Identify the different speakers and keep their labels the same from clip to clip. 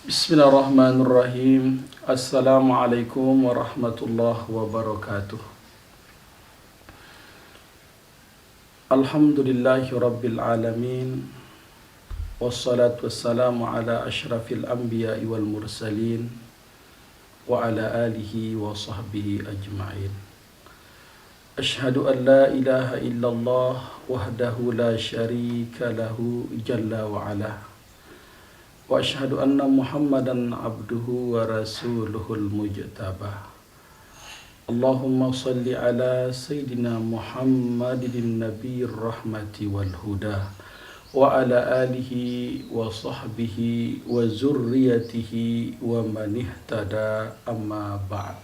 Speaker 1: Bismillahirrahmanirrahim. Assalamualaikum warahmatullahi wabarakatuh. Alhamdulillahi rabbil alamin. Wassalatu wassalamu ala ashrafil anbiya'i wal mursalin wa ala alihi wa sahbihi ajma'in. Ashhadu an la ilaha illallah wahdahu la syarika lahu jalla wa ala. Wa ashhadu anna Muhammadan abduhu wa rasuluhul mujtabah. Allahumma salli ala Sayyidina Muhammadin nabiyir rahmati wal huda wa ala alihi wa sahbihi wa zurriyatihi wa man ihtada amma ba'd.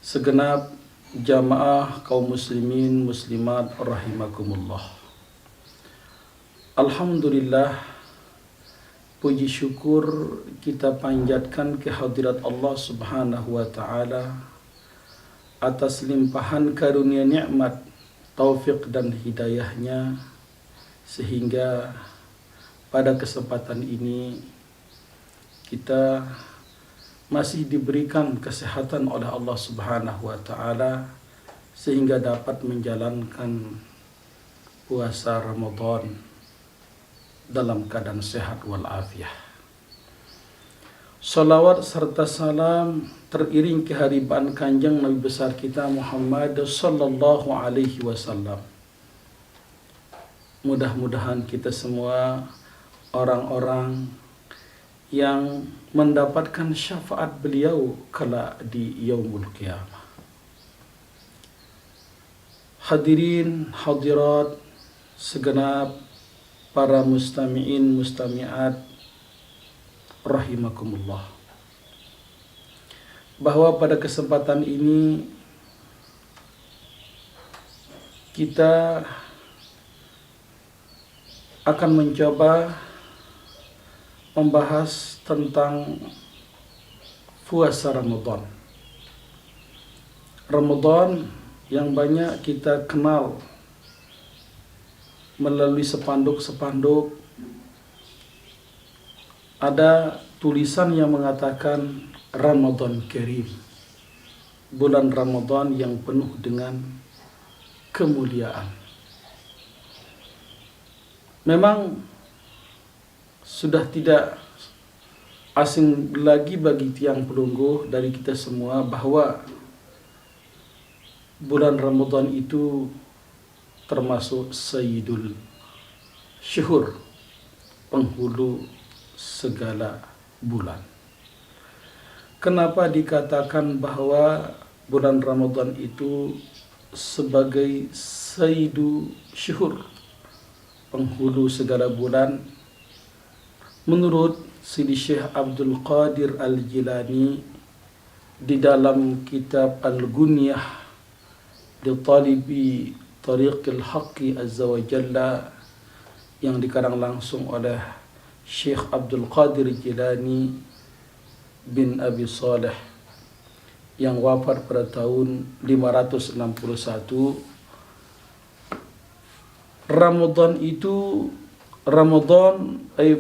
Speaker 1: Segenap jamaah kaum muslimin muslimat rahimakumullah. Alhamdulillah, puji syukur kita panjatkan kehadirat Allah Subhanahu wa taala atas limpahan karunia nikmat, taufik dan hidayahnya, sehingga pada kesempatan ini kita masih diberikan kesehatan oleh Allah Subhanahu wa taala sehingga dapat menjalankan puasa Ramadan dalam keadaan sehat walafiat. Salawat serta salam teriring keharibaan kanjeng Nabi besar kita Muhammad sallallahu alaihi wasallam. Mudah-mudahan kita semua orang-orang yang mendapatkan syafaat beliau kelak di yaumul qiyamah. Hadirin hadirat segenap para mustami'in mustami'at rahimakumullah, bahwa pada kesempatan ini kita akan mencoba membahas tentang puasa Ramadan. Ramadan yang banyak kita kenal melalui sepanduk-sepanduk. Ada tulisan yang mengatakan Ramadan Karim, bulan Ramadan yang penuh dengan kemuliaan. Memang sudah tidak asing lagi bagi tiang pelungguh dari kita semua bahwa bulan Ramadan itu termasuk Sayyidul Syuhur, penghulu segala bulan. Kenapa dikatakan bahwa bulan Ramadan itu sebagai Sayyidu Syuhur, penghulu segala bulan? Menurut Sidi Syekh Abdul Qadir Al-Jilani di dalam kitab Al-Gunyah di Talibi Tariqil Haqqi Azza wa Jalla yang dikarang langsung oleh Syekh Abdul Qadir Jilani bin Abi Saleh yang wafat pada tahun 561. Ramadan itu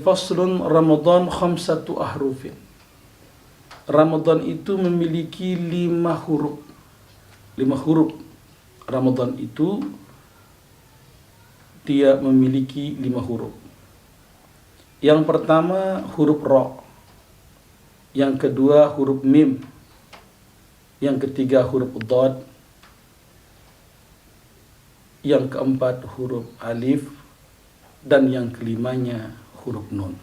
Speaker 1: faslun Ramadan khamsatu ahrufin. Ramadan itu memiliki 5 huruf. 5 huruf. Ramadan itu dia memiliki 5 huruf. Yang pertama huruf Ra, yang kedua huruf Mim, yang ketiga huruf Dhad, yang keempat huruf Alif, dan yang kelimanya huruf Nun.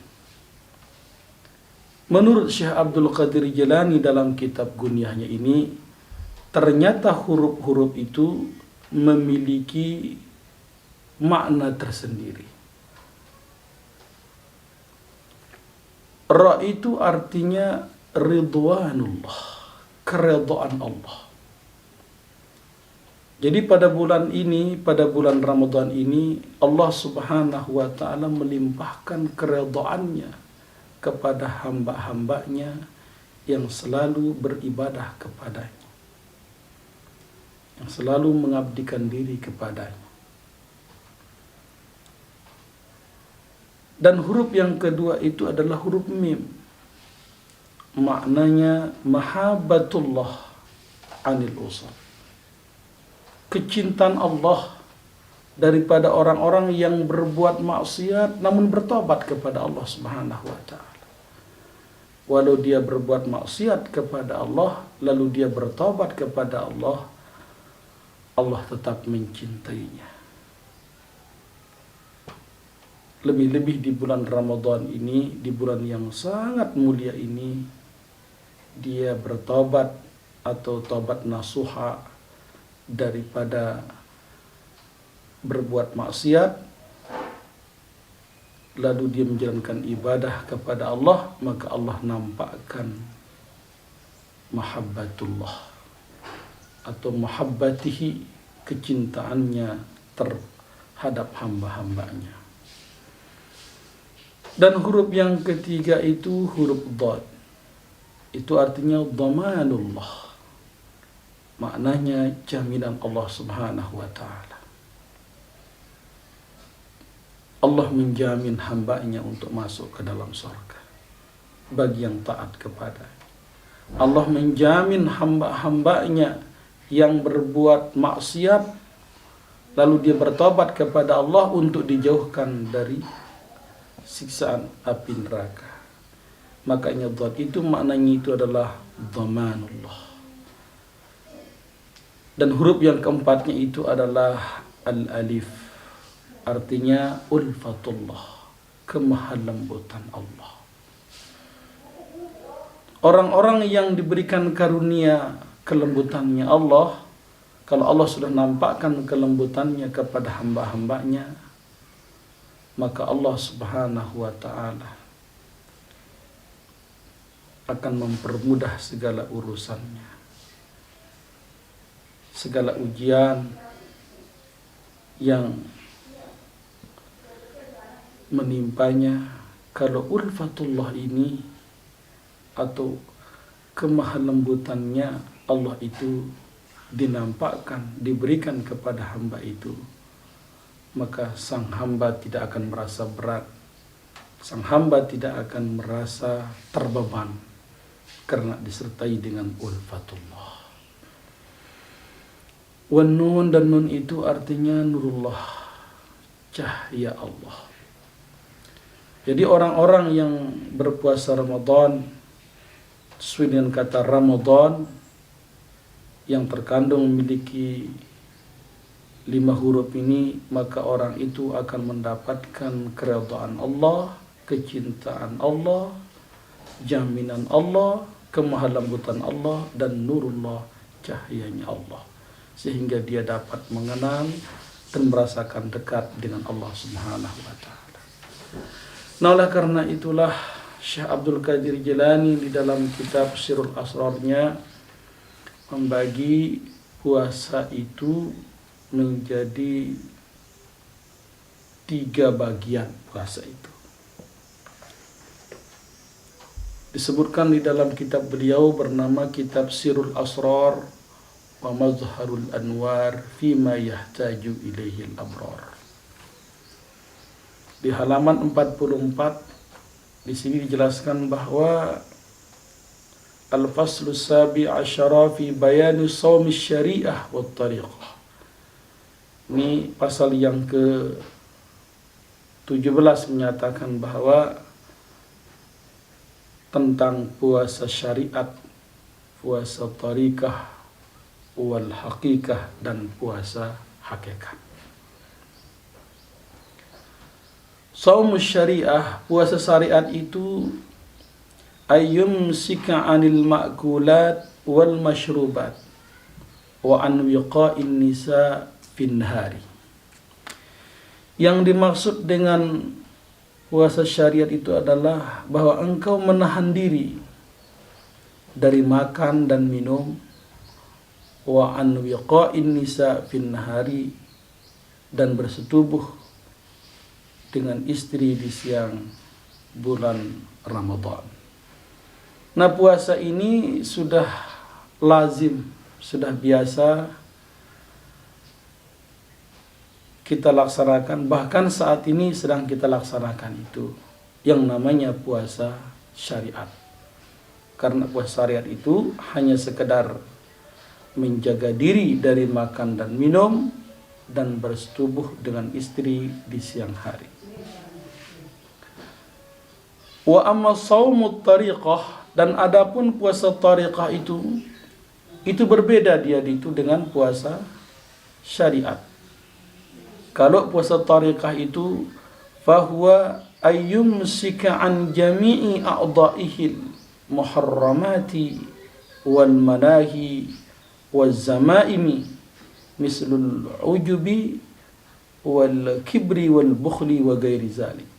Speaker 1: Menurut Syekh Abdul Qadir Jilani dalam kitab Gunyahnya ini, ternyata huruf-huruf itu memiliki makna tersendiri. Ra itu artinya ridwanullah, keridhaan Allah. Jadi pada bulan ini, pada bulan Ramadan ini, Allah Subhanahu wa taala melimpahkan keridhaannya kepada hamba-hambanya yang selalu beribadah kepadanya, yang selalu mengabdikan diri kepadanya. Dan huruf yang kedua itu adalah huruf mim. Maknanya mahabbatullah anil usal. Kecintaan Allah daripada orang-orang yang berbuat maksiat namun bertobat kepada Allah Subhanahu wa taala. Walau dia berbuat maksiat kepada Allah lalu dia bertobat kepada Allah, Allah tetap mencintainya. Lebih-lebih di bulan Ramadan ini, di bulan yang sangat mulia ini, dia bertobat atau tobat nasuha daripada berbuat maksiat, lalu dia menjalankan ibadah kepada Allah, maka Allah nampakkan mahabbatullah atau mahabbatihi, kecintaannya terhadap hamba-hambanya. Dan huruf yang ketiga itu huruf dhad. Itu artinya dhamanullah. Maknanya jaminan Allah Subhanahu wa taala. Allah menjamin hambanya untuk masuk ke dalam surga bagi yang taat kepada. Allah menjamin hamba-hambanya yang berbuat maksiat lalu dia bertobat kepada Allah untuk dijauhkan dari siksaan api neraka. Makanya dhad itu maknanya itu adalah dhamanullah. Dan huruf yang keempatnya itu adalah al-alif. Artinya ulfatullah, kemahalembutan Allah. Orang-orang yang diberikan karunia kelembutannya Allah, kalau Allah sudah nampakkan kelembutannya kepada hamba-hambanya, maka Allah Subhanahu wa taala akan mempermudah segala urusannya. Segala ujian yang menimpanya, kalau ulfatullah ini atau kemahalembutannya Allah itu dinampakkan, diberikan kepada hamba itu, maka sang hamba tidak akan merasa berat, sang hamba tidak akan merasa terbeban karena disertai dengan ulfatullah. Wan nun, dan nun itu artinya nurullah, cahaya Allah. Jadi orang-orang yang berpuasa Ramadan sesuai dengan kata Ramadan yang terkandung memiliki 5 huruf ini, maka orang itu akan mendapatkan keridhaan Allah, kecintaan Allah, jaminan Allah, kemahalembutan Allah, dan nurullah, cahayanya Allah, sehingga dia dapat mengenal dan merasakan dekat dengan Allah Subhanahu wa taala. Nah, oleh karena itulah Syekh Abdul Qadir Jilani di dalam kitab Sirrul Asrarnya membagi puasa itu menjadi 3 bagian. Puasa itu disebutkan di dalam kitab beliau bernama Kitab Sirrul Asrar wa Mazharul Anwar Fima Yahtaju Ilaihil Abrar. Di halaman 44 di sini dijelaskan bahwa al-faslu sabi asyara fi bayani shaumi syariah wa tariqah. Ini pasal yang ke-17 menyatakan bahwa tentang puasa syariat, puasa tariqah, wal haqiqah, dan puasa hakikat. Shaum syariah, puasa syariat itu ayyumsika 'anil ma'kulat wal mashrubat wa an wiqa'in nisa fin hari. Yang dimaksud dengan puasa syariat itu adalah bahwa engkau menahan diri dari makan dan minum, wa an wiqa'in nisa fin hari, dan bersetubuh dengan istri di siang bulan Ramadan. Nah, puasa ini sudah lazim, sudah biasa kita laksanakan, bahkan saat ini sedang kita laksanakan itu yang namanya puasa syariat. Karena puasa syariat itu hanya sekedar menjaga diri dari makan dan minum dan bersetubuh dengan istri di siang hari. Wa amma shaumut tariqah, dan adapun puasa tariqah itu berbeda dia itu dengan puasa syariat. Kalau puasa tariqah itu fahuwa ayyumsika an jami'i a'dha'ihil muharramati wal manahi waz zamaimi mislul ujubi wal kibri wal bukhli wa ghairi zalik.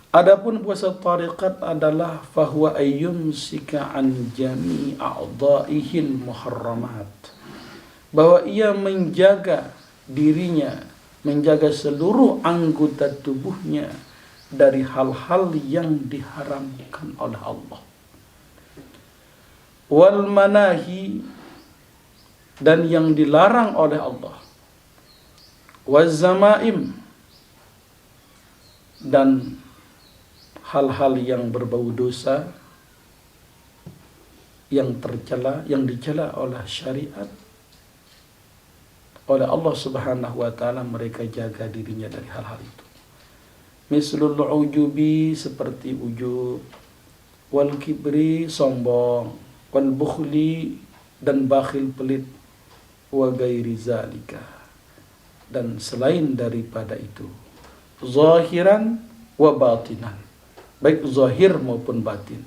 Speaker 1: Adapun puasa tariqat adalah fahuwa ayyumsika an jami'i a'dha'ihil muharramat, bahwa ia menjaga dirinya, menjaga seluruh anggota tubuhnya dari hal-hal yang diharamkan oleh Allah. Wal manahi, dan yang dilarang oleh Allah. Waz zamaim, dan hal-hal yang berbau dosa, yang tercela, yang dicela oleh syariat, oleh Allah Subhanahu wa taala, mereka jaga dirinya dari hal-hal itu. Mislul ujubi, seperti ujub, wal kibri, sombong, wal bukhli, dan bakhil pelit, wa ghairi zalika, dan selain daripada itu, zahiran wa batinan, baik zahir maupun batin.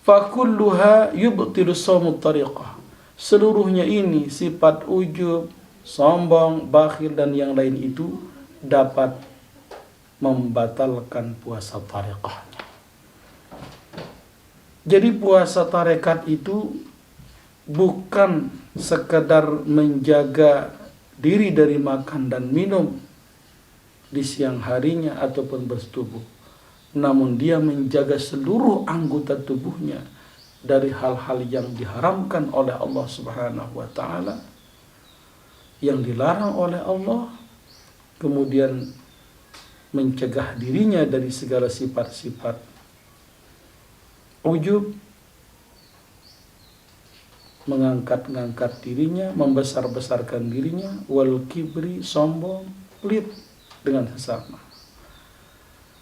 Speaker 1: Fakulluha yubtilu shaumut tariqah, seluruhnya ini sifat ujub, sombong, bakhil dan yang lain itu dapat membatalkan puasa tariqahnya. Jadi puasa tarekat itu bukan sekedar menjaga diri dari makan dan minum di siang harinya ataupun bersetubuh, namun dia menjaga seluruh anggota tubuhnya dari hal-hal yang diharamkan oleh Allah Subhanahu wa taala, yang dilarang oleh Allah, kemudian mencegah dirinya dari segala sifat-sifat ujub, mengangkat-ngangkat dirinya, membesar-besarkan dirinya, wal kibri, sombong, pelit dengan sesama.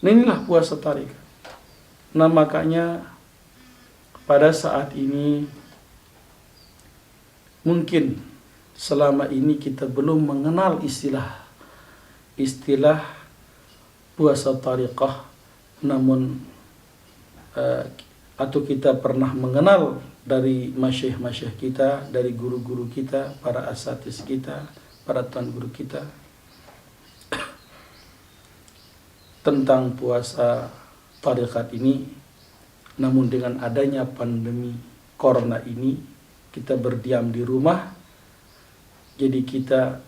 Speaker 1: Nah, inilah puasa tarikat. Nah, makanya pada saat ini mungkin selama ini kita belum mengenal istilah puasa tariqah, namun atau kita pernah mengenal dari masyayikh kita, dari guru-guru kita, para asatiz kita, para tuan guru kita tentang puasa tariqat ini. Namun dengan adanya pandemi corona ini, kita berdiam di rumah, jadi kita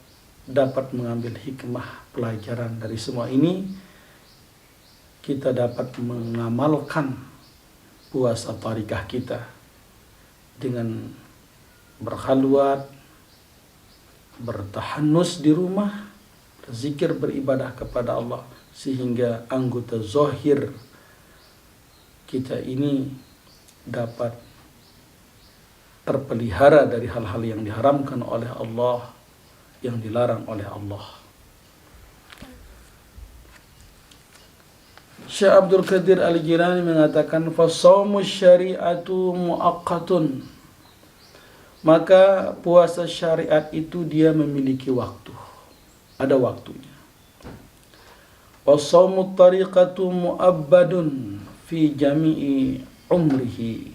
Speaker 1: dapat mengambil hikmah pelajaran dari semua ini. Kita dapat mengamalkan puasa tariqah kita dengan berkhalwat, bertahannus di rumah, berzikir, beribadah kepada Allah, sehingga anggota zahir kita ini dapat terpelihara dari hal-hal yang diharamkan oleh Allah, yang dilarang oleh Allah. Syekh Abdul Qadir Al-Jilani mengatakan, fasaumu syari'atu muaqqatun, maka puasa syariat itu dia memiliki waktu, ada waktunya. Wasaumu tariqatu mu'abbadun fi jami'i umrihi,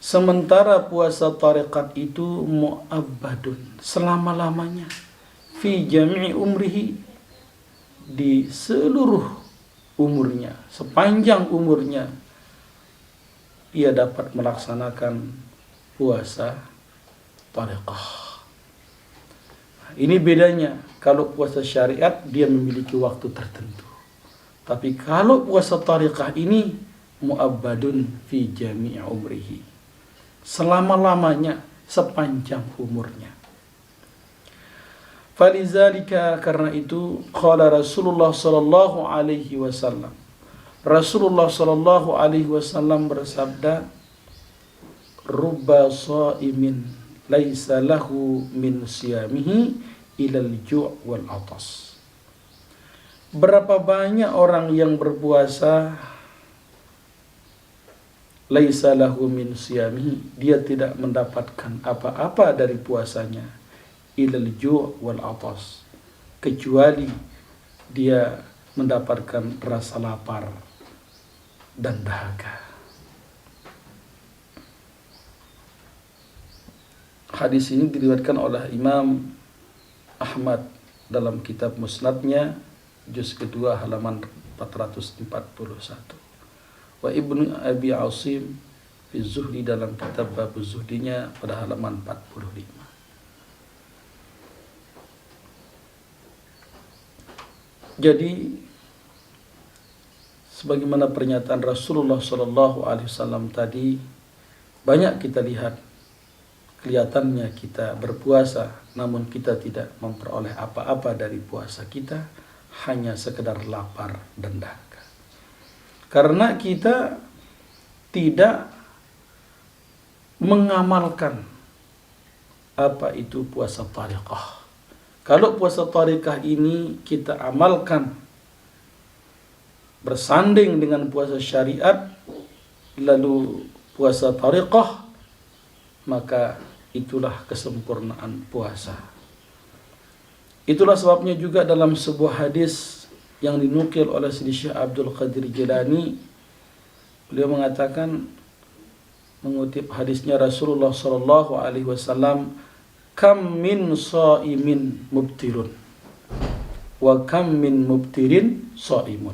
Speaker 1: sementara puasa tariqat itu mu'abbadun, selama-lamanya, fi jami'i umrihi, di seluruh umurnya, sepanjang umurnya ia dapat melaksanakan puasa tariqah. Ini bedanya. Kalau puasa syariat dia memiliki waktu tertentu, tapi kalau puasa tariqah ini mu'abbadun fi jami'i umrihi, selama-lamanya, sepanjang umurnya. Falizalika, karena itu, qala Rasulullah sallallahu alaihi wasallam. Rasulullah sallallahu alaihi wasallam bersabda, rubba shaimin laisa lahu min siyamihi ilal ju' wal atas. Berapa banyak orang yang berpuasa, laisa lahu min siyamihi, dia tidak mendapatkan apa-apa dari puasanya, ilal ju' wal atas, kecuali dia mendapatkan rasa lapar dan dahaga. Hadis ini diriwayatkan oleh Imam Ahmad dalam kitab Musnadnya, juz kedua halaman 441. Wa Ibnu Abi Asim fi Zuhdi dalam kitab Bab Zuhdinya pada halaman 45. Jadi sebagaimana pernyataan Rasulullah sallallahu alaihi wasallam tadi, banyak kita lihat kelihatannya kita berpuasa, namun kita tidak memperoleh apa-apa dari puasa kita, hanya sekedar lapar dan dahaga. Karena kita tidak mengamalkan apa itu puasa tariqah. Kalau puasa tariqah ini kita amalkan bersanding dengan puasa syariat, lalu puasa tariqah, maka itulah kesempurnaan puasa. Itulah sebabnya juga dalam sebuah hadis yang dinukil oleh Sidi Syekh Abdul Qadir Jilani, beliau mengatakan, mengutip hadisnya Rasulullah sallallahu alaihi wasallam, kam min shaimin mubtirun wa kam min mubtirin shaimun.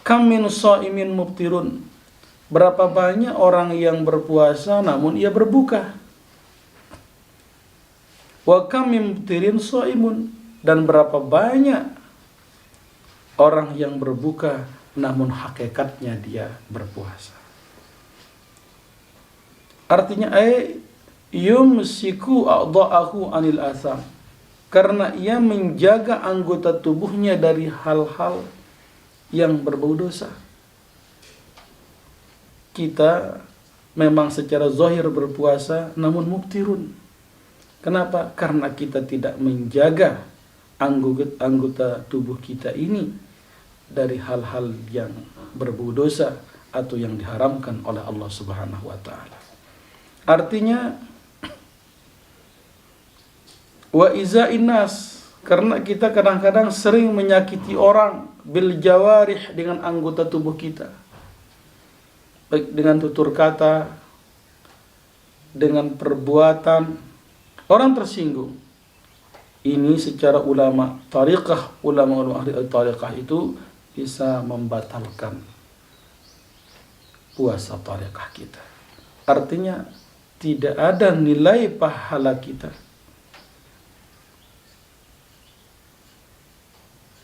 Speaker 1: Kam min shaimin mubtirun, berapa banyak orang yang berpuasa namun ia berbuka. Wa kam min mubtirin shaimun, dan berapa banyak orang yang berbuka namun hakikatnya dia berpuasa. Artinya yumsiku a'dha'ahu anil atham, karena ia menjaga anggota tubuhnya dari hal-hal yang berbau dosa. Kita memang secara zahir berpuasa namun mubtirun. Kenapa? Karena kita tidak menjaga anggota tubuh kita ini dari hal-hal yang berbau dosa atau yang diharamkan oleh Allah Subhanahu wa taala. Artinya wa iza'in nas, karena kita kadang-kadang sering menyakiti orang bil jawarih, dengan anggota tubuh kita, baik dengan tutur kata, dengan perbuatan, orang tersinggung. Ini secara ulama tariqah, ulama ahli tariqah itu bisa membatalkan puasa tariqah kita. Artinya tidak ada nilai pahala kita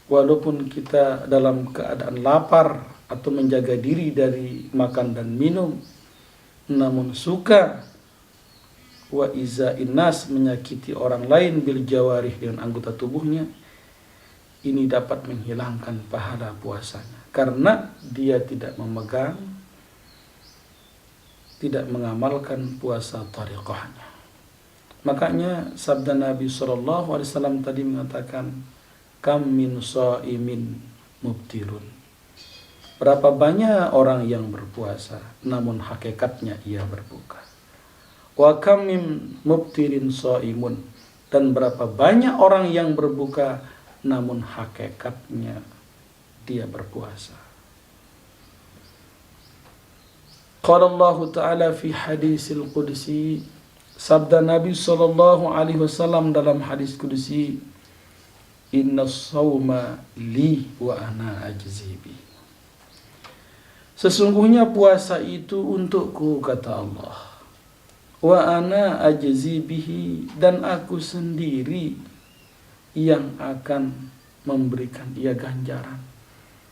Speaker 1: walaupun kita dalam keadaan lapar atau menjaga diri dari makan dan minum, namun suka wa iza'in nas, menyakiti orang lain bil jawarih, dengan anggota tubuhnya, ini dapat menghilangkan pahala puasanya karena dia tidak memegang, tidak mengamalkan puasa tariqahnya. Makanya sabda Nabi SAW tadi mengatakan, kam min shaimin mubtirun, berapa banyak orang yang berpuasa namun hakikatnya ia berbuka. Wa kam min mubtirin shaimun, dan berapa banyak orang yang berbuka namun hakikatnya dia berpuasa. Qala Allah Ta'ala fi hadisil qudsi, sabda Nabi sallallahu alaihi wasallam dalam hadis qudsi, inna sawma li wa ana ajzi bi. Sesungguhnya puasa itu untukku, kata Allah. Wa ana ajzi bihi, dan aku sendiri yang akan memberikan ia ganjaran.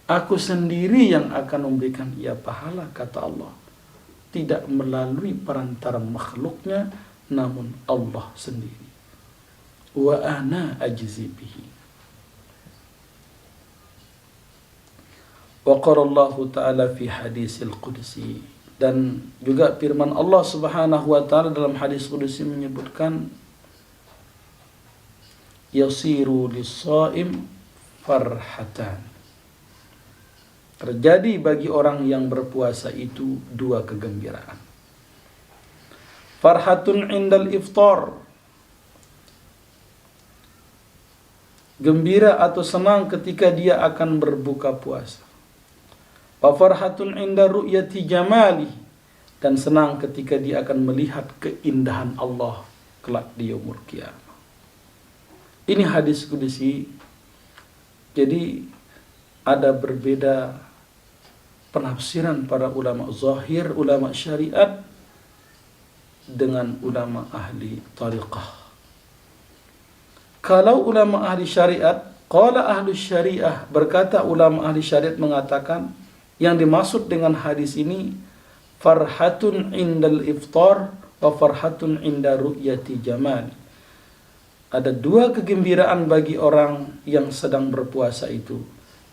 Speaker 1: Aku sendiri yang akan memberikan ia pahala, kata Allah. Tidak melalui perantara makhluknya, namun Allah sendiri. wa ana ajzi bihi. Wa qala Allah Ta'ala fi hadisil qudsi, dan juga firman Allah Subhanahu wa taala dalam hadis qudsi menyebutkan yasiru lis-shaim farhatan. Terjadi bagi orang yang berpuasa itu dua kegembiraan. Farhatun indal iftar, gembira atau senang ketika dia akan berbuka puasa. Wa farhatun inda ru'yati jamali, dan senang ketika dia akan melihat keindahan Allah kelak di yaumul qiyamah. Ini hadis qudsi. Jadi ada berbeda penafsiran para ulama zahir, ulama syariat dengan ulama ahli tariqah. Kalau ulama ahli syariat, qala ahli syariah, berkata ulama ahli syariat mengatakan yang dimaksud dengan hadis ini farhatun indal iftar wa farhatun inda ru'yati jamal. Ada dua kegembiraan bagi orang yang sedang berpuasa itu.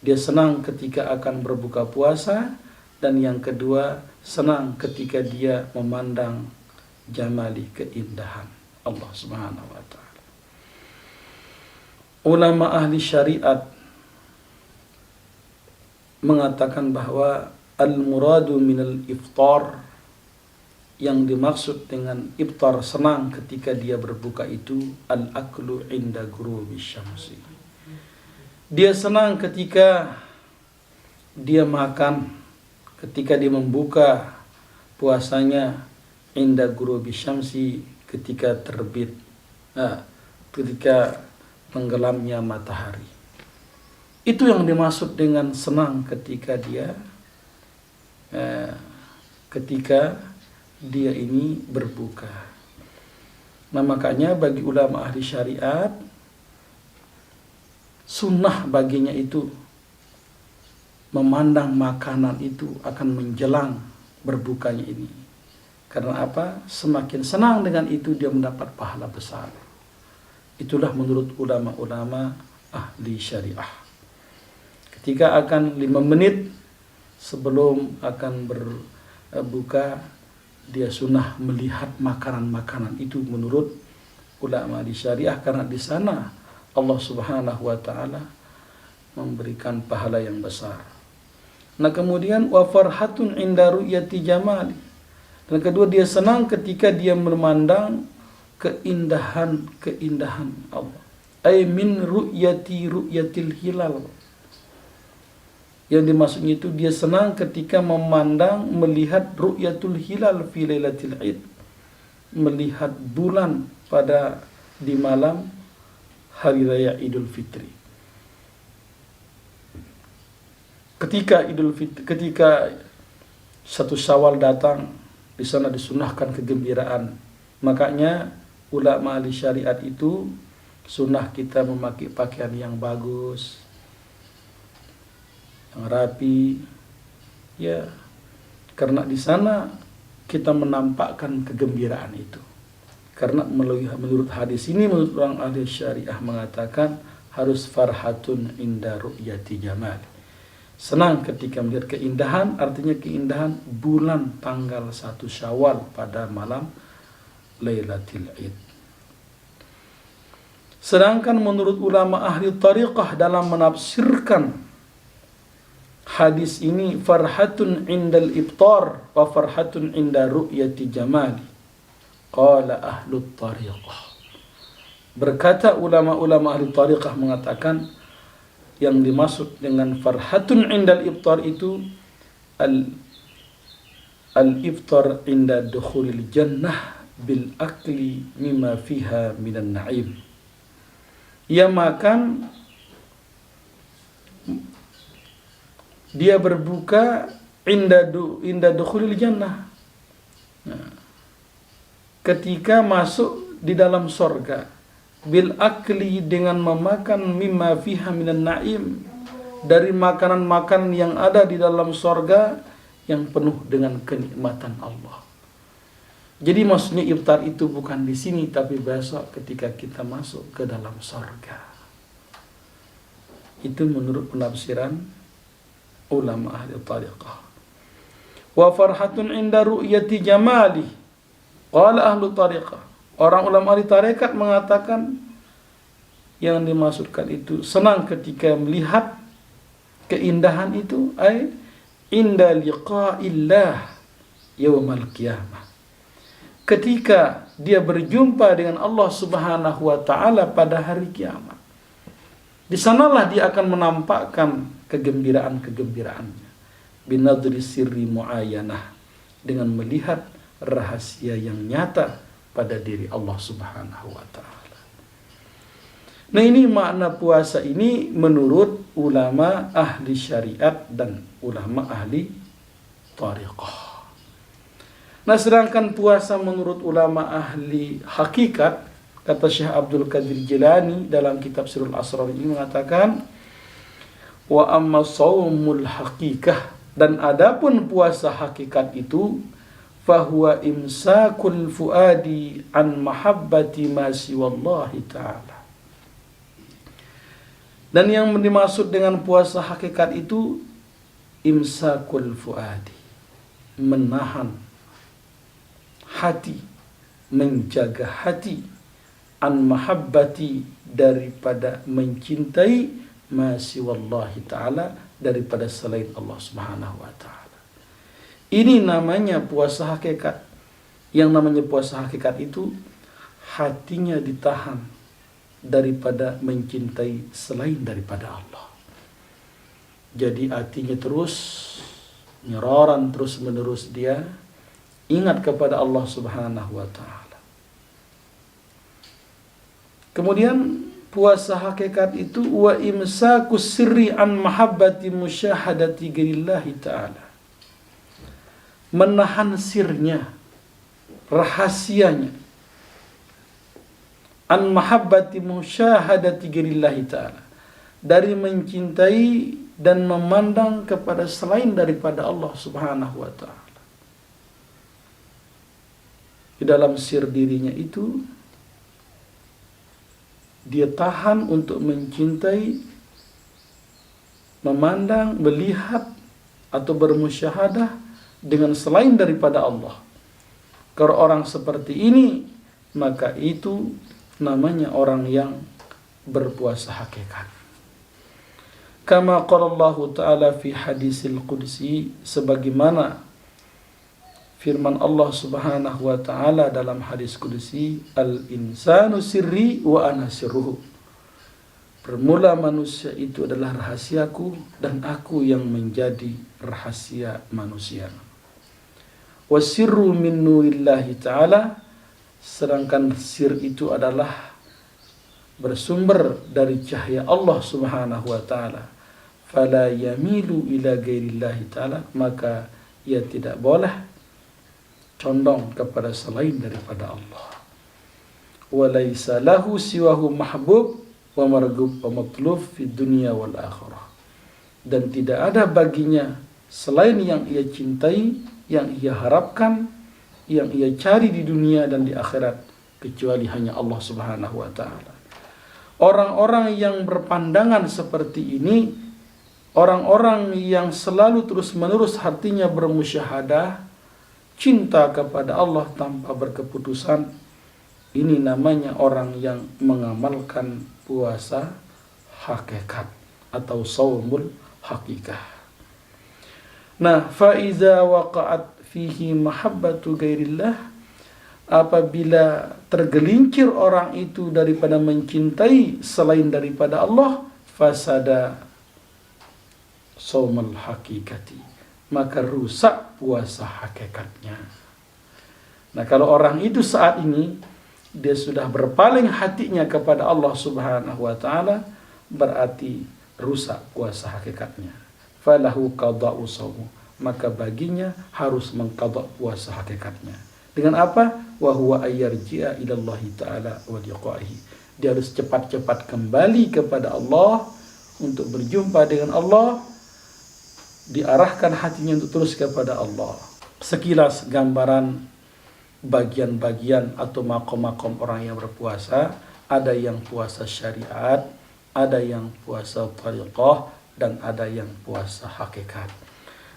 Speaker 1: Dia senang ketika akan berbuka puasa, dan yang kedua senang ketika dia memandang jamali, keindahan Allah Subhanahu wa taala. Ulama ahli syariat mengatakan bahwa al-muradu minal iftar, yang dimaksud dengan iftar senang ketika dia berbuka itu al-aklu inda ghurubi syamsi. Dia senang ketika dia makan, ketika dia membuka puasanya inda ghurubi syamsi, ketika terbit, ketika tenggelamnya matahari. Itu yang dimaksud dengan senang ketika dia ini berbuka. Nah, makanya bagi ulama ahli syariat, sunnah baginya itu memandang makanan itu akan menjelang berbukanya ini. Karena apa? Semakin senang dengan itu dia mendapat pahala besar. Itulah menurut ulama-ulama ahli syariah. Ketika akan 5 menit sebelum akan berbuka, dia sunnah melihat makanan-makanan itu menurut ulama di syariah, karena di sana Allah Subhanahu wa taala memberikan pahala yang besar. Nah, kemudian wa farhatun inda ru'yati jamali, dan kedua dia senang ketika dia memandang keindahan Allah. Ay min ru'yatil hilal. Yang dimaksudnya itu dia senang ketika melihat ru'yatul hilal fi lailatul id, melihat bulan pada di malam hari raya Idul Fitri. Ketika ketika 1 Syawal datang, di sana disunahkan kegembiraan. Makanya ulama ahli syariat itu sunnah kita memakai pakaian yang bagus, yang rapi, ya, karena di sana kita menampakkan kegembiraan itu. Karena menurut hadis ini, menurut orang ahli syariah mengatakan harus farhatun inda ru'yati jamal. Senang ketika melihat keindahan, artinya keindahan bulan tanggal 1 Syawal pada malam Lailatul Id. Sedangkan menurut ulama ahli tariqah dalam menafsirkan hadis ini, farhatun indal iftar wa farhatun inda ru'yati jamali. Qala ahlut tariqah. Berkata ulama-ulama ahli tariqah mengatakan yang dimaksud dengan farhatun indal iftar itu al-iftar inda dukhulil jannah bil akli mimma fiha minan na'im. Ia makan, dia berbuka inda dukhulil jannah, ketika masuk di dalam sorga, bil akli dengan memakan mimma fiha minan na'im, dari makanan-makanan yang ada di dalam sorga yang penuh dengan kenikmatan Allah. Jadi maksudnya iftar itu bukan di sini, tapi besok ketika kita masuk ke dalam surga. Itu menurut penafsiran ulama ahli tariqah. Wa farhatun inda ru'yati jamali. Qala ahli tariqah. Orang ulama ahli tarekat mengatakan yang dimaksudkan itu senang ketika melihat keindahan itu, ay inda liqa'illah yaumal qiyamah. Ketika dia berjumpa dengan Allah Subhanahu wa taala pada hari kiamat. Di sanalah dia akan menampakkan kegembiraan-kegembiraannya. Binadri sirri muayyanah, dengan melihat rahasia yang nyata pada diri Allah Subhanahu wa taala. Nah, ini makna puasa ini menurut ulama ahli syariat dan ulama ahli tariqah. Nah, sedangkan puasa menurut ulama ahli hakikat, kata Syekh Abdul Qadir Jilani dalam kitab Sirrul Asrar ini mengatakan, wa amma shaumul haqiqah, dan adapun puasa hakikat itu, fahuwa imsakul fuadi an mahabbati ma siwallahi ta'ala. Dan yang dimaksud dengan puasa hakikat itu imsakul fuadi, menahan hati, menjaga hati, an mahabbati, daripada mencintai ma siwallahi ta'ala, daripada selain Allah Subhanahu wa ta'ala. Ini namanya puasa hakikat. Yang namanya puasa hakikat itu hatinya ditahan daripada mencintai selain daripada Allah. Jadi hatinya terus nyeroran, terus menerus dia ingat kepada Allah Subhanahu wa ta'ala. Kemudian puasa hakikat itu wa imsakus sirri an mahabbati musyahadati ghirillahi ta'ala. Menahan sirnya, rahasianya, an mahabbati musyahadati ghirillahi ta'ala, dari mencintai dan memandang kepada selain daripada Allah Subhanahu wa ta'ala. Di dalam sir dirinya itu dia tahan untuk mencintai, memandang, melihat atau bermusyahadah dengan selain daripada Allah. Kalau orang seperti ini, maka itu namanya orang yang berpuasa hakikat. Kama qala Allah Ta'ala fi hadisil qudsi, sebagaimana firman Allah Subhanahu wa ta'ala dalam hadis qudsi, al-insanu sirri wa ana sirruhu. Bermula manusia itu adalah rahasiaku dan aku yang menjadi rahasia manusia. Wa sirru min nurillahi ta'ala, sedangkan sir itu adalah bersumber dari cahaya Allah Subhanahu wa ta'ala. Fala yamilu ila ghairillahi ta'ala, maka ia tidak boleh condong kepada selain daripada Allah. Wa laisa lahu siwahu mahbub wa marghub wa matlub fid dunya wal akhirah. Dan tidak ada baginya selain yang ia cintai, yang ia harapkan, yang ia cari di dunia dan di akhirat, kecuali hanya Allah Subhanahu wa ta'ala. Orang-orang yang berpandangan seperti ini, orang-orang yang selalu terus-menerus hatinya bermusyahadah, cinta kepada Allah tanpa berkeputusan, ini namanya orang yang mengamalkan puasa hakikat atau shaumul hakikah. Nah, faiza waqa'at fihi mahabbatu ghairillah, apabila tergelincir orang itu daripada mencintai selain daripada Allah, fasada shaumul hakikati, maka rusak puasa hakikatnya. Nah, kalau orang itu saat ini dia sudah berpaling hatinya kepada Allah Subhanahu wa ta'ala, berarti rusak puasa hakikatnya. Falahu qada'u shaum, maka baginya harus mengqada' puasa hakikatnya. Dengan apa? Wa huwa ayyarji'a ila Allah ta'ala wa liqa'ihi. Dia harus cepat-cepat kembali kepada Allah untuk berjumpa dengan Allah, diarahkan hatinya untuk terus kepada Allah. Sekilas gambaran bagian-bagian atau makom-makom orang yang berpuasa. Ada yang puasa syariat, ada yang puasa thariqah, dan ada yang puasa hakikat.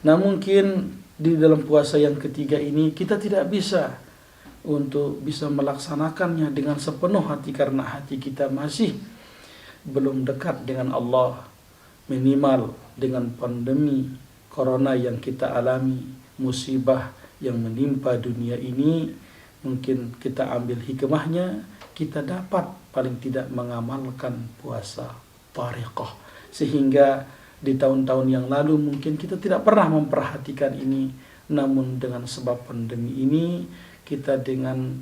Speaker 1: Nah, mungkin di dalam puasa yang ketiga ini kita tidak bisa untuk bisa melaksanakannya dengan sepenuh hati karena hati kita masih belum dekat dengan Allah. Minimal dengan pandemi corona yang kita alami, musibah yang menimpa dunia ini, mungkin kita ambil hikmahnya, kita dapat paling tidak mengamalkan puasa thariqah. Sehingga di tahun-tahun yang lalu mungkin kita tidak pernah memperhatikan ini, namun dengan sebab pandemi ini kita dengan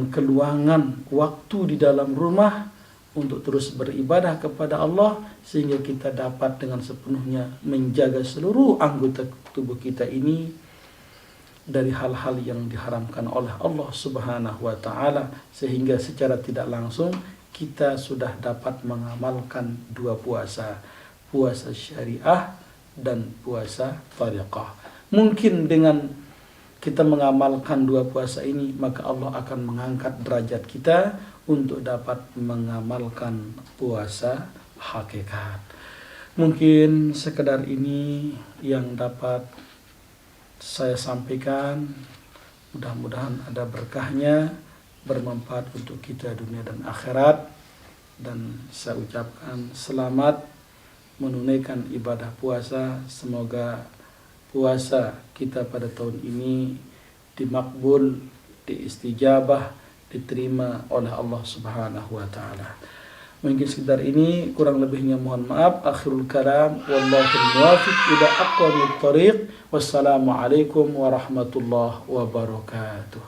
Speaker 1: keluangan waktu di dalam rumah untuk terus beribadah kepada Allah, sehingga kita dapat dengan sepenuhnya menjaga seluruh anggota tubuh kita ini dari hal-hal yang diharamkan oleh Allah Subhanahu wa taala, sehingga secara tidak langsung kita sudah dapat mengamalkan dua puasa, puasa syariah dan puasa thariqah. Mungkin dengan kita mengamalkan dua puasa ini, maka Allah akan mengangkat derajat kita untuk dapat mengamalkan puasa hakikat. Mungkin sekedar ini yang dapat saya sampaikan. Mudah-mudahan ada berkahnya, bermanfaat untuk kita dunia dan akhirat. Dan saya ucapkan selamat menunaikan ibadah puasa. Semoga puasa kita pada tahun ini dimakbul, diistijabah, diterima oleh Allah Subhanahu wa taala. Mungkin sekitar ini, kurang lebihnya mohon maaf. Akhirul kalam, wallahul muwafiq ila aqwamit thariq. Wassalamualaikum warahmatullahi wabarakatuh.